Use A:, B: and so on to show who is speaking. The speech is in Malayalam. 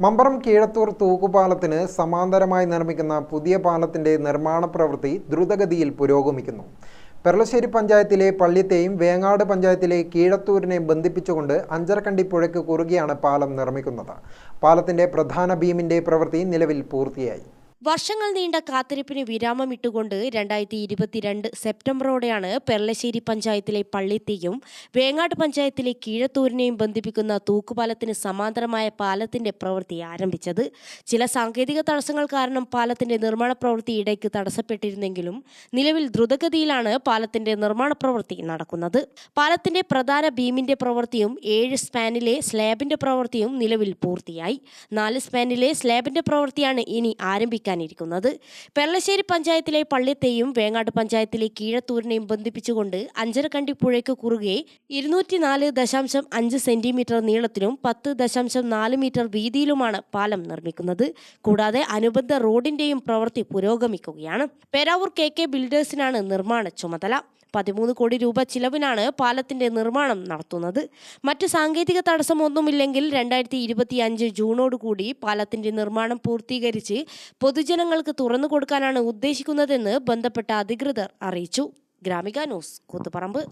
A: മമ്പറം കീഴത്തൂർ തൂക്കുപാലത്തിന് സമാന്തരമായി നിർമ്മിക്കുന്ന പുതിയ പാലത്തിന്റെ നിർമ്മാണ പ്രവൃത്തി ദ്രുതഗതിയിൽ പുരോഗമിക്കുന്നു. പെർളശ്ശേരി പഞ്ചായത്തിലെ പള്ളിത്തെയും വേങ്ങാട് പഞ്ചായത്തിലെ കീഴത്തൂരിനെ ബന്ധിപ്പിച്ചുകൊണ്ട് അഞ്ചരക്കണ്ടി പുഴയ്ക്ക് കുറുകെയാണ് പാലം നിർമ്മിക്കുന്നത്. പാലത്തിന്റെ പ്രധാന ബീമിന്റെ പ്രവൃത്തി നിലവിൽ പൂർത്തിയായി.
B: വർഷങ്ങൾ നീണ്ട കാത്തിരിപ്പിന് വിരാമമിട്ടുകൊണ്ട് 2022 സെപ്റ്റംബറോടെയാണ് പെർളശ്ശേരി പഞ്ചായത്തിലെ പള്ളിത്തെയും വേങ്ങാട് പഞ്ചായത്തിലെ കീഴത്തൂരിനെയും ബന്ധിപ്പിക്കുന്ന തൂക്കുപാലത്തിന് സമാന്തരമായ പാലത്തിന്റെ പ്രവൃത്തി ആരംഭിച്ചത്. ചില സാങ്കേതിക തടസ്സങ്ങൾ കാരണം പാലത്തിന്റെ നിർമ്മാണ പ്രവൃത്തി ഇടയ്ക്ക് തടസ്സപ്പെട്ടിരുന്നെങ്കിലും നിലവിൽ ദ്രുതഗതിയിലാണ് പാലത്തിന്റെ നിർമ്മാണ പ്രവൃത്തി നടക്കുന്നത്. പാലത്തിന്റെ പ്രധാന ബീമിന്റെ പ്രവൃത്തിയും 7 സ്പാനിലെ സ്ലാബിന്റെ പ്രവൃത്തിയും നിലവിൽ പൂർത്തിയായി. 4 സ്പാനിലെ സ്ലാബിന്റെ പ്രവൃത്തിയാണ് ഇനി ആരംഭിക്കാൻ. പെർളശ്ശേരി പഞ്ചായത്തിലെ പള്ളിത്തെയും വേങ്ങാട് പഞ്ചായത്തിലെ കീഴത്തൂരിനെയും ബന്ധിപ്പിച്ചുകൊണ്ട് അഞ്ചരക്കണ്ടി പുഴയ്ക്ക് കുറുകെ 204.5 സെന്റിമീറ്റർ നീളത്തിലും 10.4 മീറ്റർ വീതിയിലുമാണ് പാലം നിർമ്മിക്കുന്നത്. കൂടാതെ അനുബന്ധ റോഡിന്റെയും പ്രവൃത്തി പുരോഗമിക്കുകയാണ്. പേരാവൂർ KK ബിൽഡേഴ്സിനാണ് നിർമ്മാണ ചുമതല. 13 കോടി രൂപ ചിലവിനാണ് പാലത്തിന്റെ നിർമ്മാണം നടത്തുന്നത്. മറ്റ് സാങ്കേതിക തടസ്സമൊന്നുമില്ലെങ്കിൽ 2025 ജൂണോടുകൂടി പാലത്തിന്റെ നിർമ്മാണം പൂർത്തീകരിച്ച് പൊതുജനങ്ങൾക്ക് തുറന്നു കൊടുക്കാനാണ് ഉദ്ദേശിക്കുന്നതെന്ന് ബന്ധപ്പെട്ട അധികൃതർ അറിയിച്ചു. ഗ്രാമിക ന്യൂസ്, കൂത്തുപറമ്പ്.